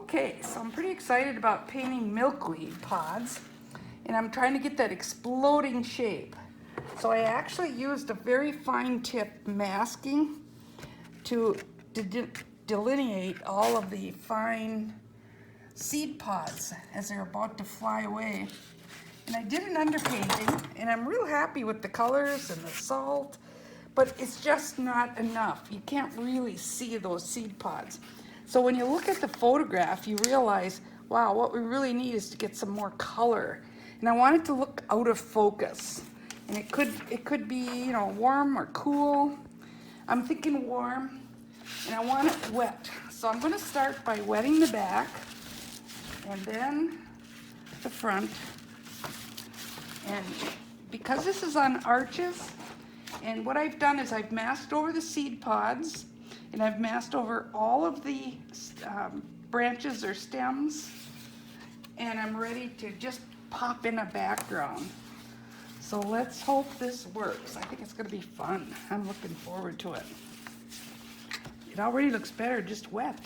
Okay, so I'm pretty excited about painting milkweed pods, and I'm trying to get that exploding shape. So I actually used a very fine tip masking to delineate all of the fine seed pods as they're about to fly away. And I did an underpainting, and I'm real happy with the colors and the salt, but it's just not enough. You can't really see those seed pods. So when you look at the photograph, you realize, wow, what we really need is to get some more color. And I want it to look out of focus. And it could be, you know, warm or cool. I'm thinking warm, and I want it wet. So I'm gonna start by wetting the back, and then the front. And because this is on arches, and what I've done is I've masked over the seed pods, and I've masked over all of the branches or stems, and I'm ready to just pop in a background. So let's hope this works. I think it's gonna be fun. I'm looking forward to it. It already looks better just wet.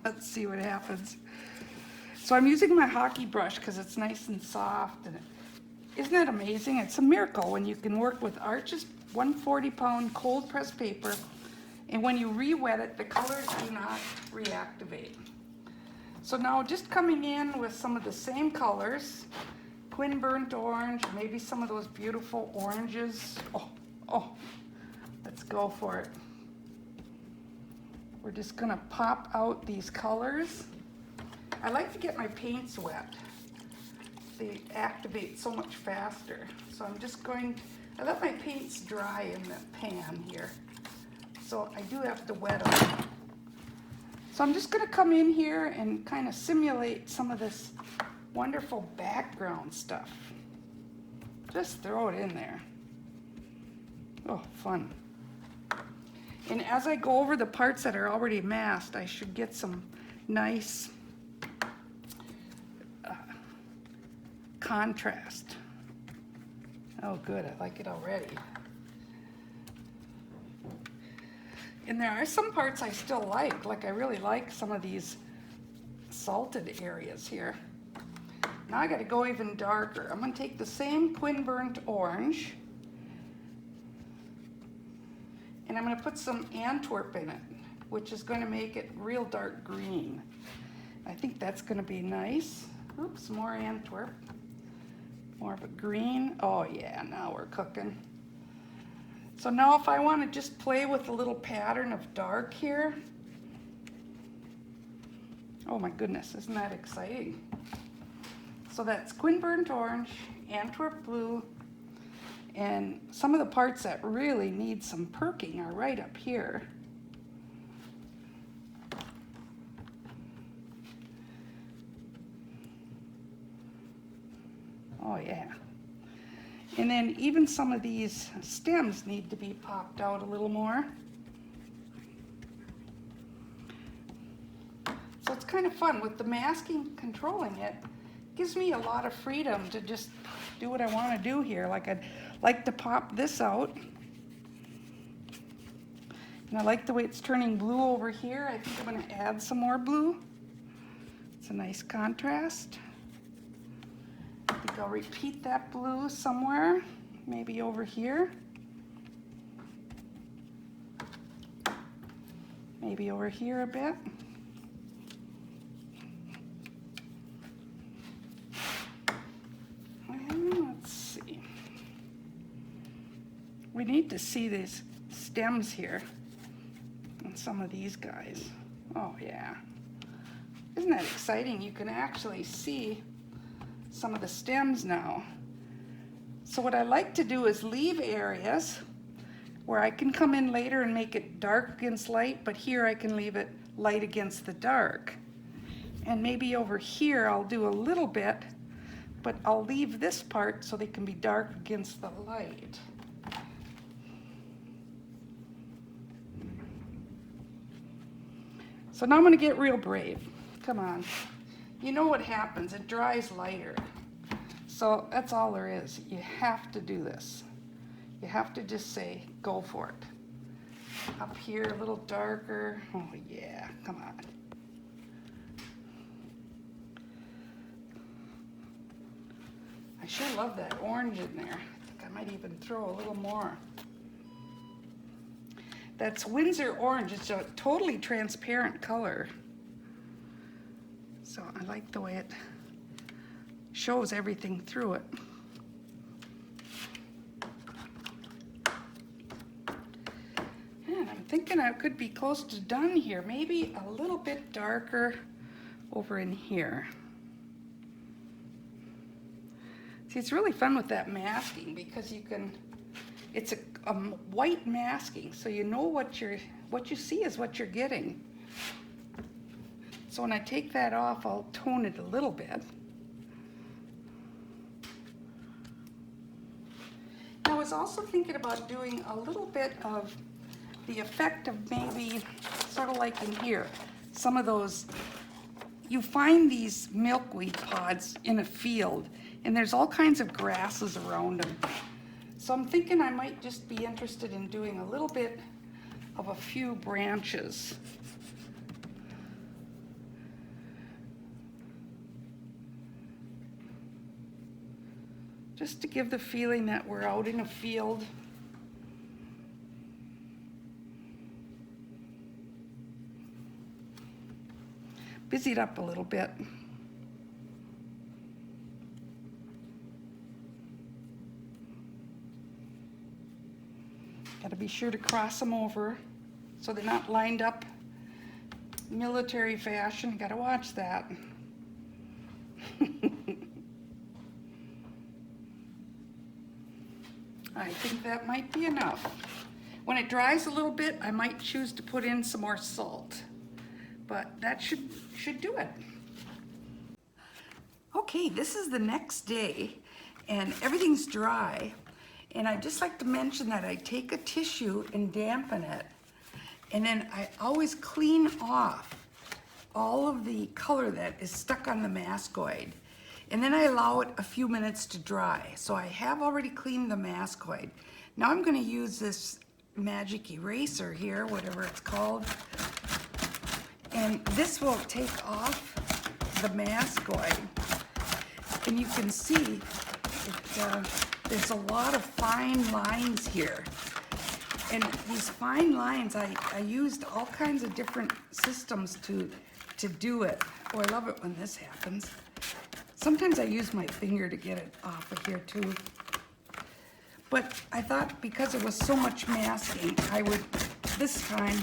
Let's see what happens. So I'm using my hockey brush because it's nice and soft, and isn't that amazing? It's a miracle when you can work with Arches 140-pound cold pressed paper, and when you re-wet it, the colors do not reactivate. So now just coming in with some of the same colors, Quin Burnt Orange, maybe some of those beautiful oranges. Oh, let's go for it. We're just gonna pop out these colors. I like to get my paints wet. They activate so much faster. So I'm just I let my paints dry in the pan here. So I do have to wet them. So I'm just gonna come in here and kind of simulate some of this wonderful background stuff. Just throw it in there. Oh, fun. And as I go over the parts that are already masked, I should get some nice contrast. Oh good, I like it already. And there are some parts I still like I really like some of these salted areas here. Now I gotta go even darker. I'm gonna take the same Quin Burnt Orange, and I'm gonna put some Antwerp in it, which is gonna make it real dark green. I think that's gonna be nice. Oops, more Antwerp. More of a green. Oh yeah, now we're cooking. So now if I want to just play with a little pattern of dark here. Oh my goodness, isn't that exciting? So that's Quin Burnt Orange, Antwerp Blue, and some of the parts that really need some perking are right up here. Oh yeah. And then even some of these stems need to be popped out a little more. So it's kind of fun with the masking controlling it. Gives me a lot of freedom to just do what I want to do here. Like I'd like to pop this out. And I like the way it's turning blue over here. I think I'm going to add some more blue. It's a nice contrast. I think I'll repeat that blue somewhere, maybe over here. Maybe over here a bit. And let's see. We need to see these stems here and some of these guys. Oh yeah. Isn't that exciting? You can actually see some of the stems now. So what I like to do is leave areas where I can come in later and make it dark against light, but here I can leave it light against the dark. And maybe over here I'll do a little bit, but I'll leave this part so they can be dark against the light. So now I'm gonna get real brave. Come on. You know what happens, it dries lighter. So that's all there is. You have to do this. You have to just say, go for it. Up here a little darker. Oh yeah, come on. I sure love that orange in there. I think I might even throw a little more. That's Windsor orange. It's a totally transparent color. So I like the way it shows everything through it. And I'm thinking I could be close to done here. Maybe a little bit darker over in here. See, it's really fun with that masking because you can, it's a white masking, so you know what you see is what you're getting. So when I take that off, I'll tone it a little bit. I was also thinking about doing a little bit of the effect of maybe, sort of like in here, some of those, you find these milkweed pods in a field, and there's all kinds of grasses around them. So I'm thinking I might just be interested in doing a little bit of a few branches. Just to give the feeling that we're out in a field. Busy it up a little bit. Got to be sure to cross them over so they're not lined up military fashion. Got to watch that. I think that might be enough. When it dries a little bit, I might choose to put in some more salt, but that should do it. Okay, this is the next day and everything's dry. And I'd just like to mention that I take a tissue and dampen it, and then I always clean off all of the color that is stuck on the mascoid. And then I allow it a few minutes to dry. So I have already cleaned the mascoid. Now I'm going to use this magic eraser here, whatever it's called. And this will take off the mascoid. And you can see there's a lot of fine lines here. And these fine lines, I used all kinds of different systems to do it. Oh, I love it when this happens. Sometimes I use my finger to get it off of here too. But I thought because it was so much masking, I would this time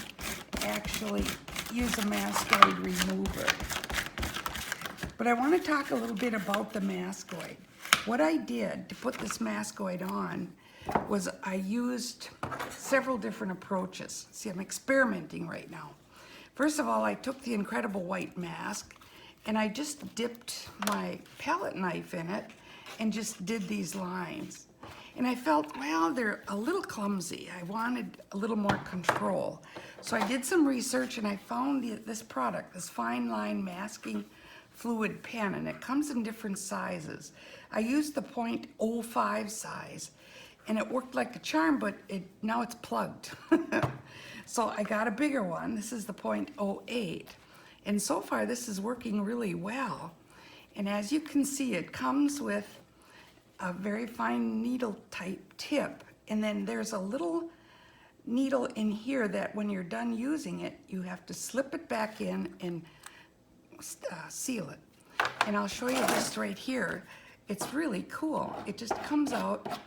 actually use a mascoid remover. But I want to talk a little bit about the mascoid. What I did to put this mascoid on was I used several different approaches. See, I'm experimenting right now. First of all, I took the Incredible White Mask and I just dipped my palette knife in it and just did these lines. And I felt, well, they're a little clumsy. I wanted a little more control. So I did some research and I found this product, this fine line masking fluid pen, and it comes in different sizes. I used the .05 size and it worked like a charm, but now it's plugged. So I got a bigger one. This is the .08. And so far this is working really well. And as you can see, it comes with a very fine needle type tip. And then there's a little needle in here that when you're done using it, you have to slip it back in and seal it. And I'll show you this right here. It's really cool. It just comes out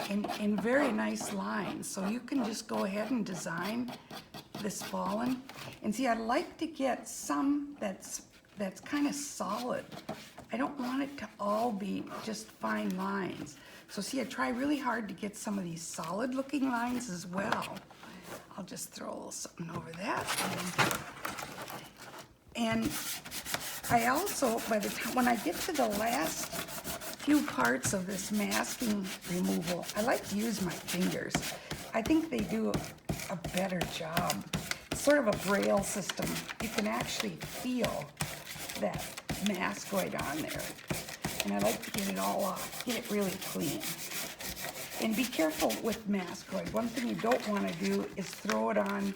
in very nice lines. So you can just go ahead and design this fallen. And see, I'd like to get some that's kind of solid. I don't want it to all be just fine lines. So see, I try really hard to get some of these solid looking lines as well. I'll just throw a little something over that. And I also, by the time, when I get to the last few parts of this masking removal, I like to use my fingers. I think they do a better job. It's sort of a braille system. You can actually feel that mascoid on there. And I like to get it all off, get it really clean. And be careful with mascoid. One thing you don't want to do is throw it on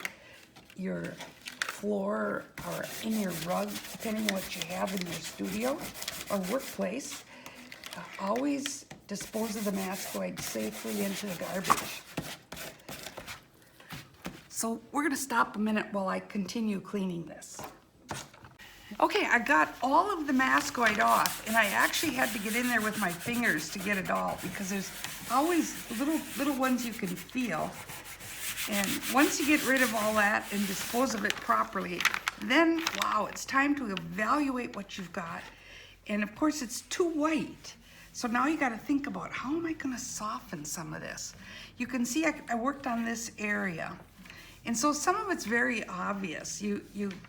your floor or in your rug, depending on what you have in your studio or workplace. Always dispose of the mascoid safely into the garbage. So we're going to stop a minute while I continue cleaning this. Okay, I got all of the mascoid off, and I actually had to get in there with my fingers to get it all because there's always little ones you can feel. And once you get rid of all that and dispose of it properly, then wow, it's time to evaluate what you've got. And of course it's too white. So now you got to think about, how am I going to soften some of this? You can see I worked on this area. And so some of it's very obvious.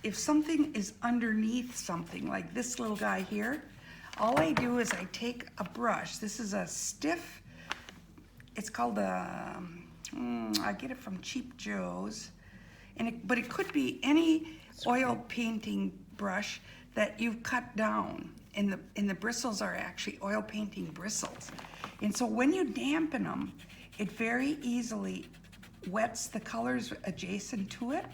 If something is underneath something, like this little guy here, all I do is I take a brush. This is a stiff, it's called a, I get it from Cheap Joe's. But it could be any oil painting brush that you've cut down. And the bristles are actually oil painting bristles. And so when you dampen them, it very easily wets the colors adjacent to it.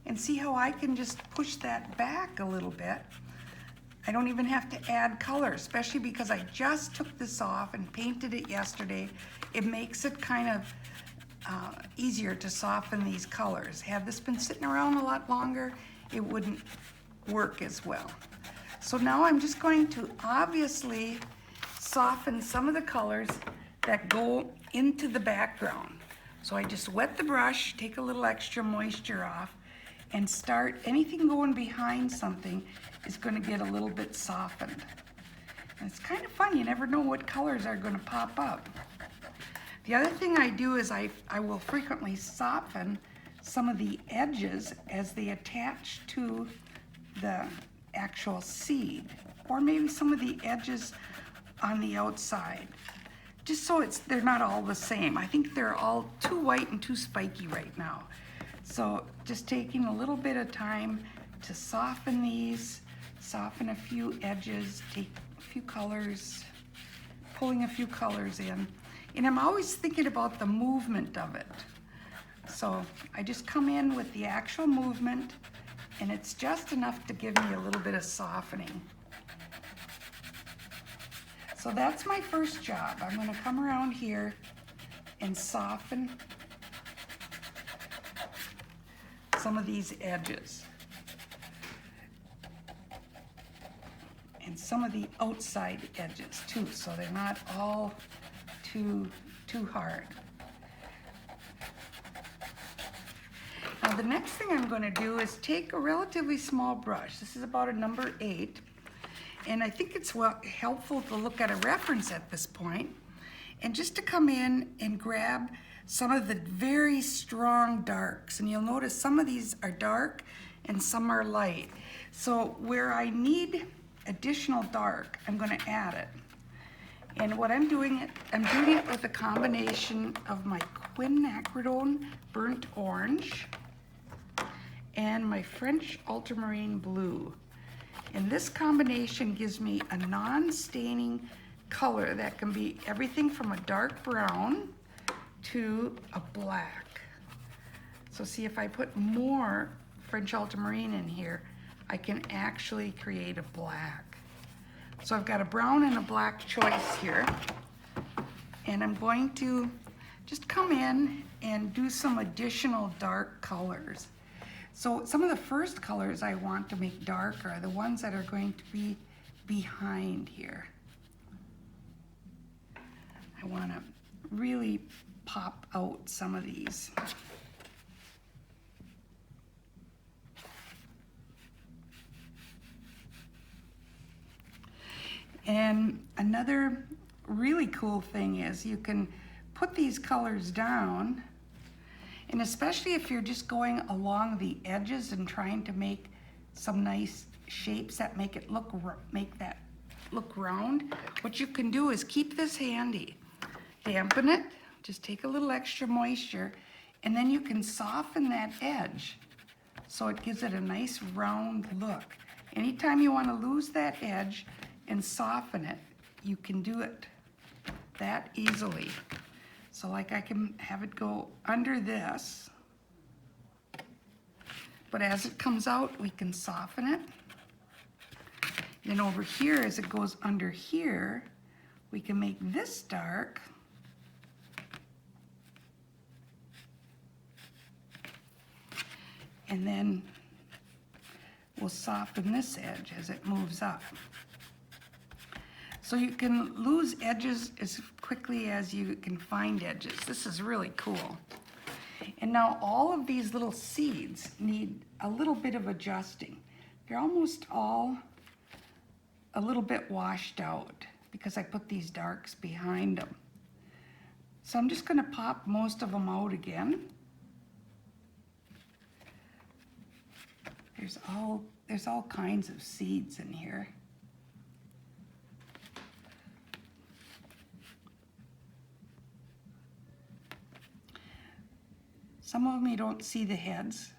And see how I can just push that back a little bit. I don't even have to add color, especially because I just took this off and painted it yesterday. It makes it kind of easier to soften these colors. Had this been sitting around a lot longer, it wouldn't work as well. So now I'm just going to obviously soften some of the colors that go into the background. So I just wet the brush, take a little extra moisture off, and start, anything going behind something is going to get a little bit softened. And it's kind of fun, you never know what colors are going to pop up. The other thing I do is I will frequently soften some of the edges as they attach to the actual seed, or maybe some of the edges on the outside, just so they're not all the same. I think they're all too white and too spiky right now. So just taking a little bit of time to soften these, soften a few edges, take a few colors, pulling a few colors in. And I'm always thinking about the movement of it. So I just come in with the actual movement, and it's just enough to give me a little bit of softening. So that's my first job. I'm going to come around here and soften some of these edges. And some of the outside edges too, so they're not all too hard. Now the next thing I'm going to do is take a relatively small brush. This is about a number 8. And I think it's helpful to look at a reference at this point, and just to come in and grab some of the very strong darks. And you'll notice some of these are dark and some are light. So where I need additional dark, I'm going to add it. And what I'm doing it with a combination of my quinacridone burnt orange and my French ultramarine blue. And this combination gives me a non-staining color that can be everything from a dark brown to a black. So see, if I put more French ultramarine in here, I can actually create a black. So I've got a brown and a black choice here. And I'm going to just come in and do some additional dark colors. So some of the first colors I want to make dark are the ones that are going to be behind here. I want to really pop out some of these. And another really cool thing is you can put these colors down, and especially if you're just going along the edges and trying to make some nice shapes that make that look round, what you can do is keep this handy. Dampen it, just take a little extra moisture, and then you can soften that edge so it gives it a nice round look. Anytime you want to lose that edge and soften it, you can do it that easily. So like I can have it go under this, but as it comes out, we can soften it. Then over here, as it goes under here, we can make this dark. And then we'll soften this edge as it moves up. So you can lose edges as quickly as you can find edges. This is really cool. And now all of these little seeds need a little bit of adjusting. They're almost all a little bit washed out because I put these darks behind them. So I'm just going to pop most of them out again. There's all kinds of seeds in here. Some of them you don't see the heads,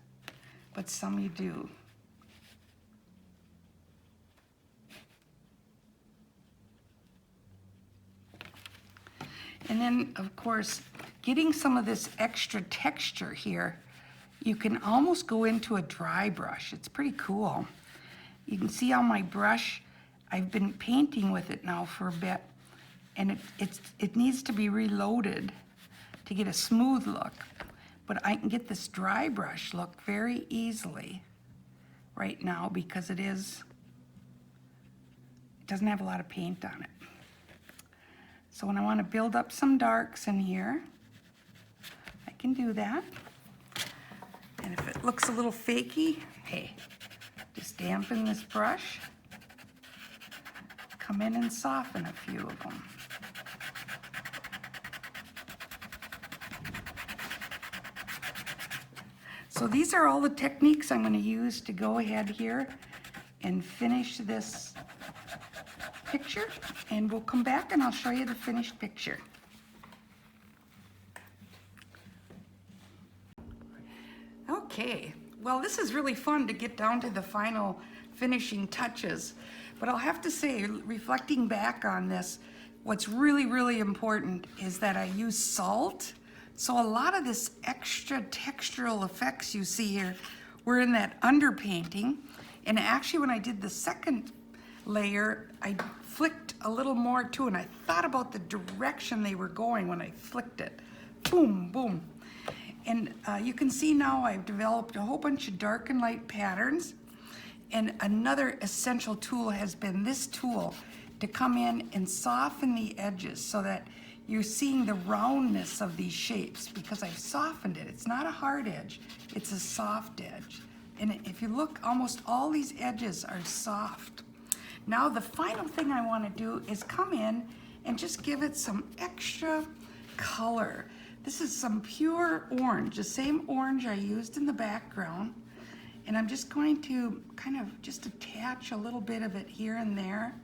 but some you do. And then, of course, getting some of this extra texture here, you can almost go into a dry brush. It's pretty cool. You can see on my brush, I've been painting with it now for a bit, and it needs to be reloaded to get a smooth look. But I can get this dry brush look very easily right now because it doesn't have a lot of paint on it. So when I want to build up some darks in here, I can do that. And if it looks a little fakey, hey, just dampen this brush, come in and soften a few of them. So these are all the techniques I'm going to use to go ahead here and finish this picture, and we'll come back and I'll show you the finished picture. Okay, well, this is really fun to get down to the final finishing touches, but I'll have to say, reflecting back on this, what's really, really important is that I use salt. So a lot of this extra textural effects you see here were in that underpainting. And actually when I did the second layer, I flicked a little more too, and I thought about the direction they were going when I flicked it. Boom, boom. And you can see now I've developed a whole bunch of dark and light patterns. And another essential tool has been this tool to come in and soften the edges so that you're seeing the roundness of these shapes because I've softened it. It's not a hard edge, it's a soft edge. And if you look, almost all these edges are soft. Now the final thing I want to do is come in and just give it some extra color. This is some pure orange, the same orange I used in the background. And I'm just going to kind of just attach a little bit of it here and there.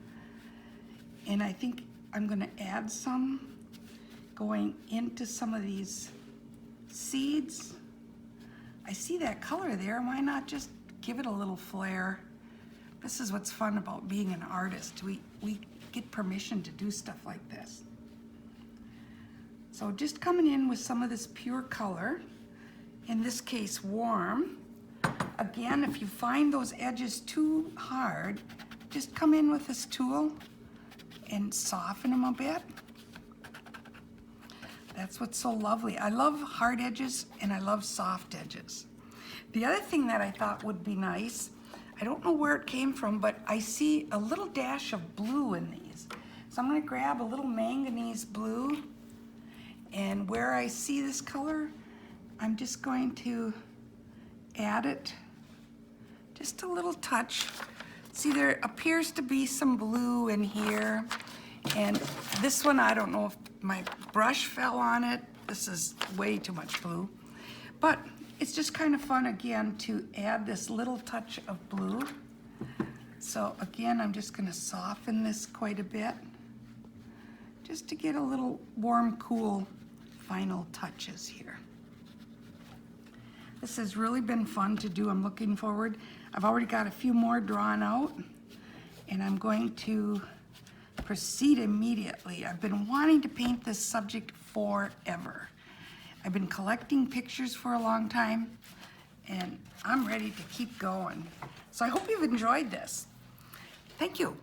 And I think I'm going to add some going into some of these seeds. I see that color there. Why not just give it a little flair? This is what's fun about being an artist. We get permission to do stuff like this. So just coming in with some of this pure color, in this case warm. Again, if you find those edges too hard, just come in with this tool and soften them a bit. That's what's so lovely. I love hard edges and I love soft edges. The other thing that I thought would be nice, I don't know where it came from, but I see a little dash of blue in these. So I'm going to grab a little manganese blue, and where I see this color, I'm just going to add it, just a little touch. See, there appears to be some blue in here, and this one, I don't know if my brush fell on it. This is way too much blue, but it's just kind of fun again to add this little touch of blue. So again, I'm just going to soften this quite a bit just to get a little warm, cool final touches here. This has really been fun to do. I'm looking forward. I've already got a few more drawn out, and I'm going to proceed immediately. I've been wanting to paint this subject forever. I've been collecting pictures for a long time, and I'm ready to keep going. So I hope you've enjoyed this. Thank you.